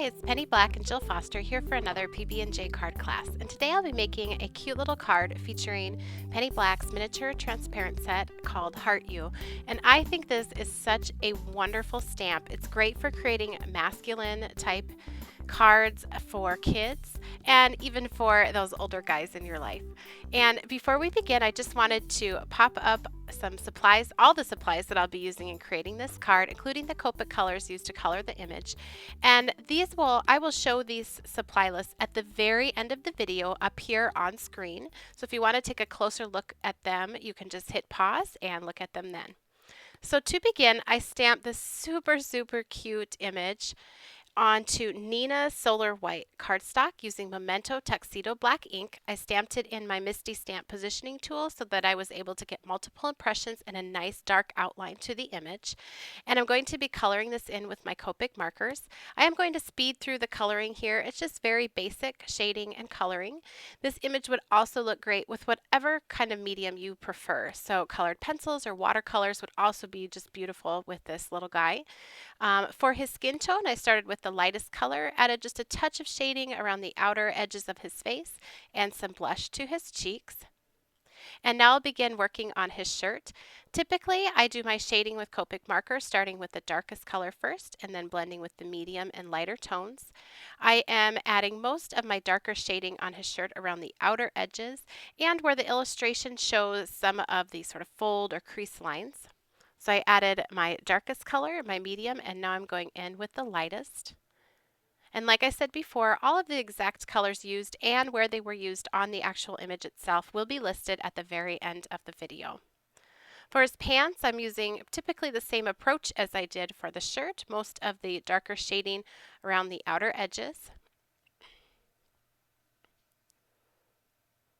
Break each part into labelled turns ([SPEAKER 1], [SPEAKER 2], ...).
[SPEAKER 1] it's Penny Black and Jill Foster here for another PB&J card class. And today I'll be making a cute little card featuring Penny Black's miniature transparent set called Heart You. And I think this is such a wonderful stamp. It's great for creating masculine type cards for kids and even for those older guys in your life. And before we begin, I just wanted to pop up some supplies, all the supplies that I'll be using in creating this card, including the Copic colors used to color the image. And I will show these supply lists at the very end of the video up here on screen. So if you want to take a closer look at them, you can just hit pause and look at them then. So to begin, I stamped this super cute image onto Neenah Solar White cardstock using Memento Tuxedo Black ink. I stamped it in my Misty Stamp positioning tool so that I was able to get multiple impressions and a nice dark outline to the image. And I'm going to be coloring this in with my Copic markers. I am going to speed through the coloring here. It's just very basic shading and coloring. This image would also look great with whatever kind of medium you prefer. So colored pencils or watercolors would also be just beautiful with this little guy. For his skin tone, I started with the lightest color, added just a touch of shading around the outer edges of his face and some blush to his cheeks. And now I'll begin working on his shirt. Typically, I do my shading with Copic marker, starting with the darkest color first and then blending with the medium and lighter tones. I am adding most of my darker shading on his shirt around the outer edges and where the illustration shows some of the sort of fold or crease lines. So I added my darkest color, my medium, and now I'm going in with the lightest. And like I said before, all of the exact colors used and where they were used on the actual image itself will be listed at the very end of the video. For his pants, I'm using typically the same approach as I did for the shirt, most of the darker shading around the outer edges.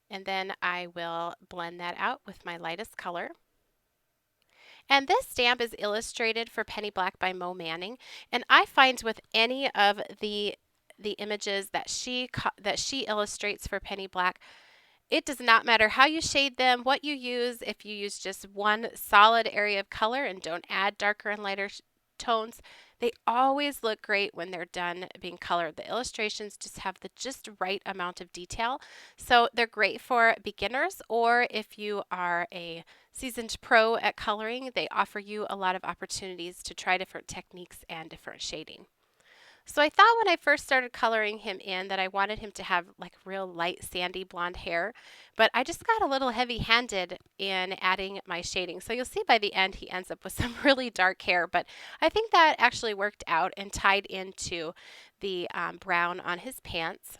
[SPEAKER 1] And then I will blend that out with my lightest color. And this stamp is illustrated for Penny Black by Mo Manning. And I find with any of the images that she illustrates for Penny Black, it does not matter how you shade them, what you use. If you use just one solid area of color and don't add darker and lighter tones, they always look great when they're done being colored. The illustrations just have the just right amount of detail. So they're great for beginners, or if you are a seasoned pro at coloring, they offer you a lot of opportunities to try different techniques and different shading. So I thought when I first started coloring him in that I wanted him to have like real light sandy blonde hair, but I just got a little heavy-handed in adding my shading. So you'll see by the end he ends up with some really dark hair, but I think that actually worked out and tied into the brown on his pants.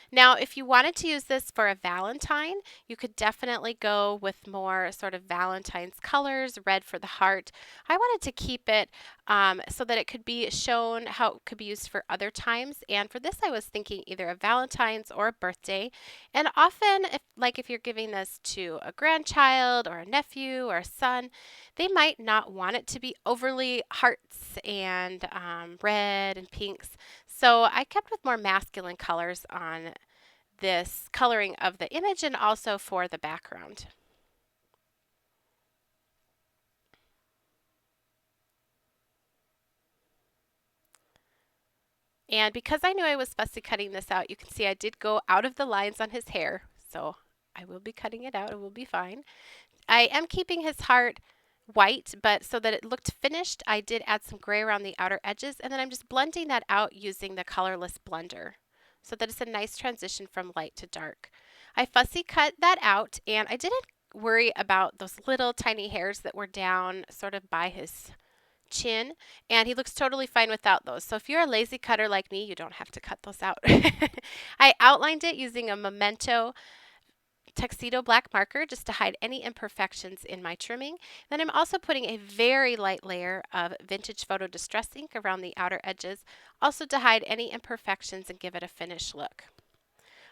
[SPEAKER 1] Now, if you wanted to use this for a Valentine, you could definitely go with more sort of Valentine's colors, red for the heart. I wanted to keep it so that it could be shown how it could be used for other times. And for this, I was thinking either a Valentine's or a birthday. And often, if you're giving this to a grandchild or a nephew or a son, they might not want it to be overly hearts and red and pinks. So I kept with more masculine colors on this coloring of the image and also for the background. And because I knew I was fussy cutting this out, you can see I did go out of the lines on his hair. So I will be cutting it out. It will be fine. I am keeping his heart white, but so that it looked finished, I did add some gray around the outer edges, and then I'm just blending that out using the colorless blender so that it's a nice transition from light to dark. I fussy cut that out, and I didn't worry about those little tiny hairs that were down sort of by his chin, and he looks totally fine without those. So if you're a lazy cutter like me, you don't have to cut those out. I outlined it using a Memento Tuxedo Black marker just to hide any imperfections in my trimming. Then I'm also putting a very light layer of Vintage Photo Distress ink around the outer edges, also to hide any imperfections and give it a finished look.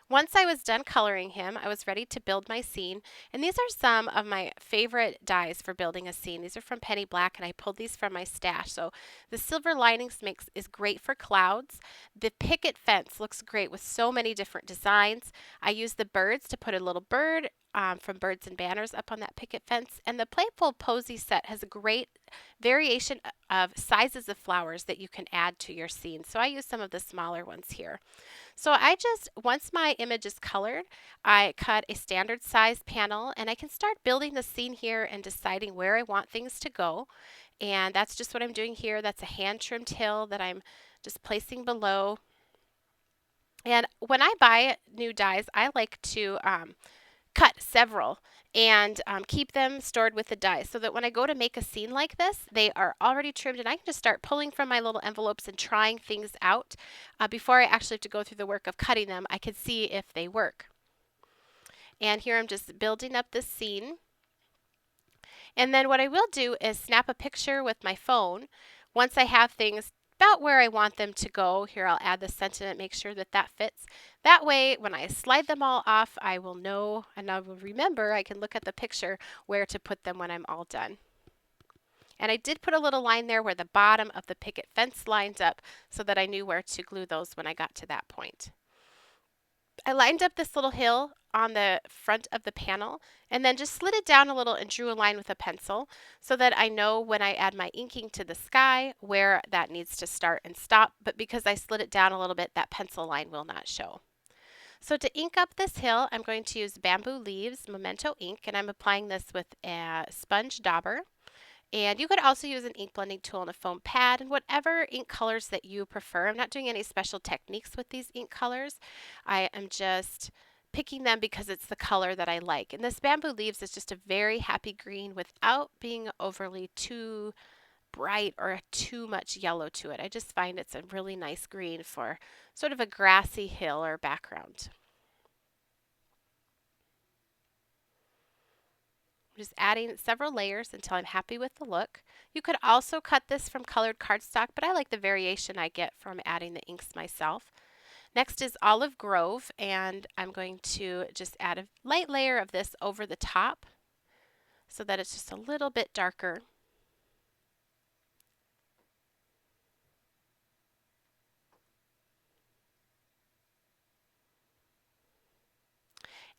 [SPEAKER 1] Once I was done coloring him, I was ready to build my scene. And these are some of my favorite dies for building a scene. These are from Penny Black, and I pulled these from my stash. So the Silver Linings mix is great for clouds. The picket fence looks great with so many different designs. I used the birds to put a little bird from Birds and Banners up on that picket fence. And the Playful Posy set has a great variation of sizes of flowers that you can add to your scene. So I use some of the smaller ones here. So I just, once my image is colored, I cut a standard size panel and I can start building the scene here and deciding where I want things to go. And that's just what I'm doing here. That's a hand trimmed hill that I'm just placing below. And when I buy new dies, I like to cut several and keep them stored with the dies so that when I go to make a scene like this, they are already trimmed and I can just start pulling from my little envelopes and trying things out before I actually have to go through the work of cutting them. I can see if they work. And here I'm just building up this scene. And then what I will do is snap a picture with my phone once I have things about where I want them to go. Here I'll add the sentiment, make sure that that fits. That way when I slide them all off, I will know and I will remember I can look at the picture where to put them when I'm all done. And I did put a little line there where the bottom of the picket fence lines up so that I knew where to glue those when I got to that point. I lined up this little hill on the front of the panel and then just slid it down a little and drew a line with a pencil so that I know when I add my inking to the sky where that needs to start and stop, but because I slid it down a little bit, that pencil line will not show. So to ink up this hill, I'm going to use Bamboo Leaves Memento ink, and I'm applying this with a sponge dauber. And you could also use an ink blending tool and a foam pad and whatever ink colors that you prefer. I'm not doing any special techniques with these ink colors. I am just picking them because it's the color that I like. And this Bamboo Leaves is just a very happy green without being overly too bright or too much yellow to it. I just find it's a really nice green for sort of a grassy hill or background. Just adding several layers until I'm happy with the look. You could also cut this from colored cardstock, but I like the variation I get from adding the inks myself. Next is Olive Grove, and I'm going to just add a light layer of this over the top so that it's just a little bit darker.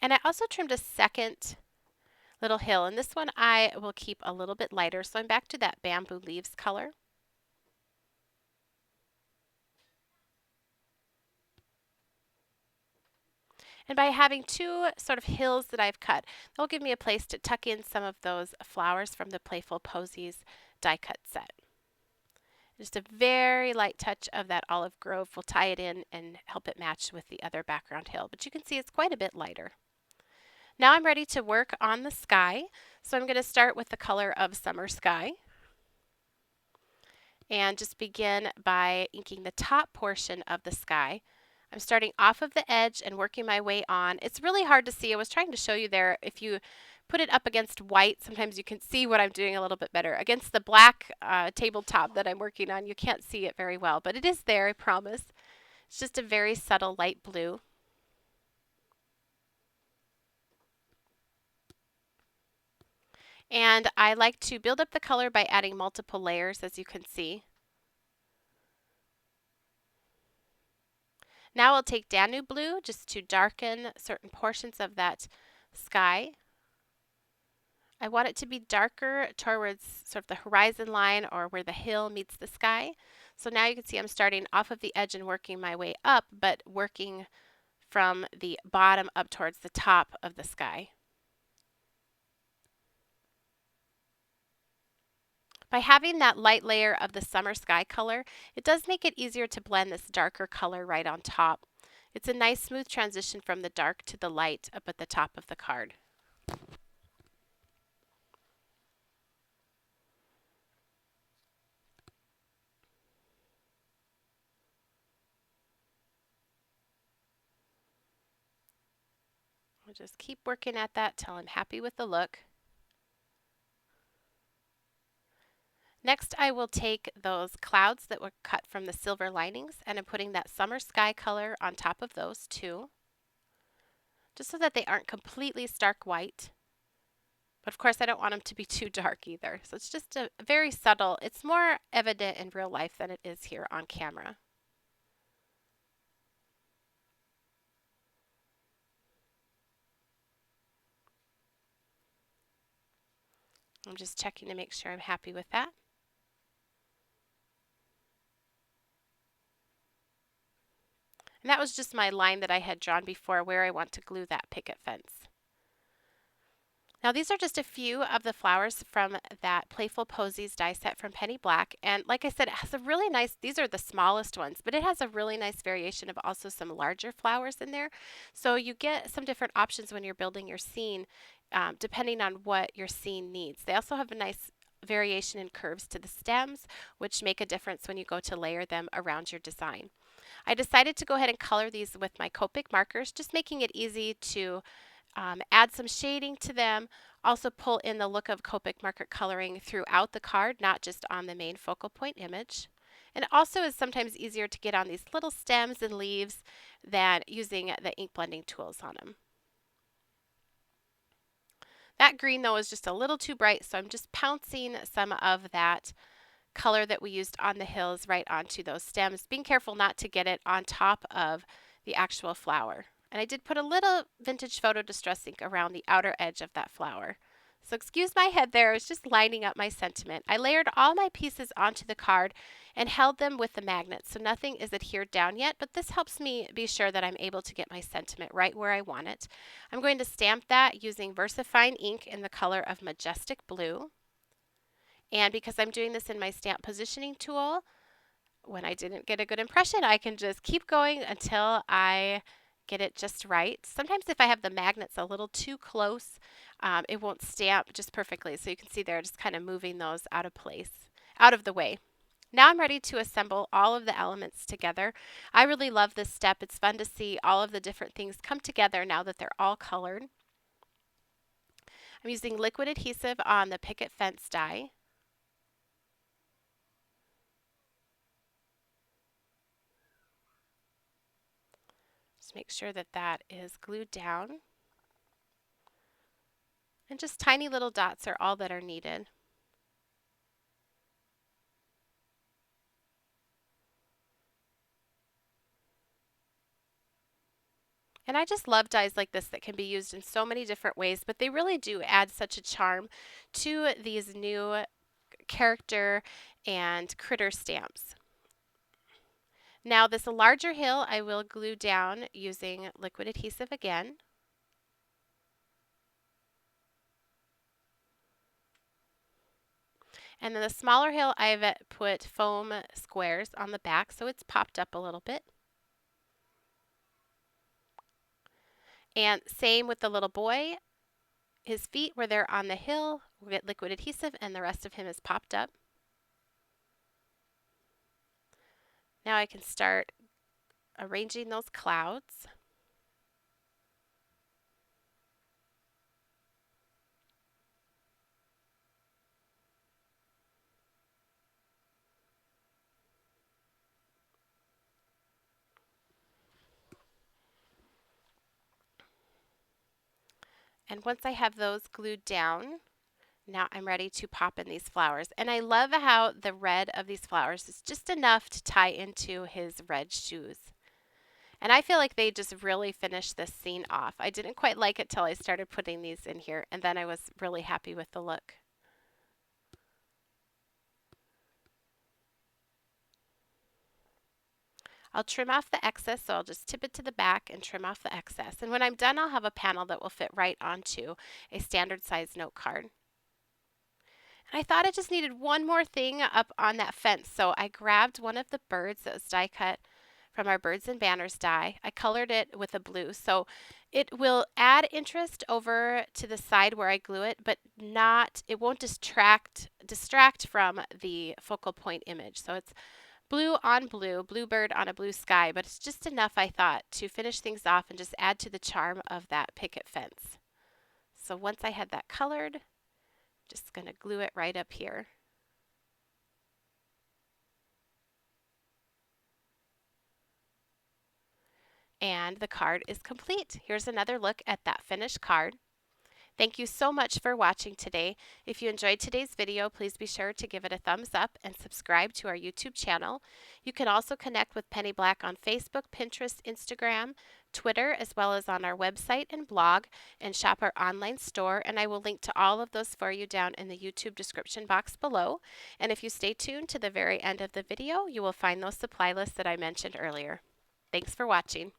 [SPEAKER 1] And I also trimmed a second little hill, and this one I will keep a little bit lighter, so I'm back to that Bamboo Leaves color. And by having two sort of hills that I've cut, that'll give me a place to tuck in some of those flowers from the Playful Posies die cut set. Just a very light touch of that Olive Grove will tie it in and help it match with the other background hill, but you can see it's quite a bit lighter. Now I'm ready to work on the sky, so I'm going to start with the color of Summer Sky and just begin by inking the top portion of the sky. I'm starting off of the edge and working my way on. It's really hard to see. I was trying to show you there. If you put it up against white, sometimes you can see what I'm doing a little bit better. Against the black tabletop that I'm working on, you can't see it very well, but it is there, I promise. It's just a very subtle light blue. And I like to build up the color by adding multiple layers, as you can see. Now I'll take Danube Blue just to darken certain portions of that sky. I want it to be darker towards sort of the horizon line or where the hill meets the sky. So now you can see I'm starting off of the edge and working my way up, but working from the bottom up towards the top of the sky. By having that light layer of the summer sky color, it does make it easier to blend this darker color right on top. It's a nice smooth transition from the dark to the light up at the top of the card. I'll just keep working at that till I'm happy with the look. Next, I will take those clouds that were cut from the Silver Linings and I'm putting that summer sky color on top of those too. just so that they aren't completely stark white. But of course, I don't want them to be too dark either. So it's just a very subtle, it's more evident in real life than it is here on camera. I'm just checking to make sure I'm happy with that. And that was just my line that I had drawn before where I want to glue that picket fence. Now these are just a few of the flowers from that Playful Posies die set from Penny Black. And like I said, it has a really nice, these are the smallest ones, but it has a really nice variation of also some larger flowers in there. So you get some different options when you're building your scene, depending on what your scene needs. They also have a nice variation in curves to the stems, which make a difference when you go to layer them around your design. I decided to go ahead and color these with my Copic markers, just making it easy to add some shading to them. Also pull in the look of Copic marker coloring throughout the card, not just on the main focal point image. And it also is sometimes easier to get on these little stems and leaves than using the ink blending tools on them. That green though is just a little too bright, so I'm just pouncing some of that color that we used on the hills right onto those stems, being careful not to get it on top of the actual flower. And I did put a little Vintage Photo Distress ink around the outer edge of that flower. So excuse my head there, I was just lining up my sentiment. I layered all my pieces onto the card and held them with the magnet, so nothing is adhered down yet, but this helps me be sure that I'm able to get my sentiment right where I want it. I'm going to stamp that using VersaFine ink in the color of Majestic Blue. And because I'm doing this in my stamp positioning tool, when I didn't get a good impression, I can just keep going until I get it just right. Sometimes if I have the magnets a little too close, it won't stamp just perfectly. So you can see there, just kind of moving those out of place, out of the way. Now I'm ready to assemble all of the elements together. I really love this step. It's fun to see all of the different things come together now that they're all colored. I'm using liquid adhesive on the picket fence die. Just make sure that that is glued down. And just tiny little dots are all that are needed. And I just love dies like this that can be used in so many different ways, but they really do add such a charm to these new character and critter stamps. Now this larger hill I will glue down using liquid adhesive again. And then the smaller hill I've put foam squares on the back so it's popped up a little bit. And same with the little boy. His feet where they're on the hill, we'll get liquid adhesive and the rest of him is popped up. Now I can start arranging those clouds. And once I have those glued down, now I'm ready to pop in these flowers. And I love how the red of these flowers is just enough to tie into his red shoes. And I feel like they just really finished this scene off. I didn't quite like it till I started putting these in here, and then I was really happy with the look. I'll trim off the excess, so I'll just tip it to the back and trim off the excess. And when I'm done, I'll have a panel that will fit right onto a standard size note card. And I thought I just needed one more thing up on that fence, so I grabbed one of the birds that was die cut from our Birds and Banners die. I colored it with a blue, so it will add interest over to the side where I glue it, but it won't distract from the focal point image. So it's blue on blue, bluebird on a blue sky, but it's just enough, I thought, to finish things off and just add to the charm of that picket fence. So once I had that colored, just going to glue it right up here. and the card is complete. Here's another look at that finished card. Thank you so much for watching today. If you enjoyed today's video, please be sure to give it a thumbs up and subscribe to our YouTube channel. You can also connect with Penny Black on Facebook, Pinterest, Instagram, Twitter, as well as on our website and blog, and shop our online store, and I will link to all of those for you down in the YouTube description box below. And if you stay tuned to the very end of the video, you will find those supply lists that I mentioned earlier. Thanks for watching.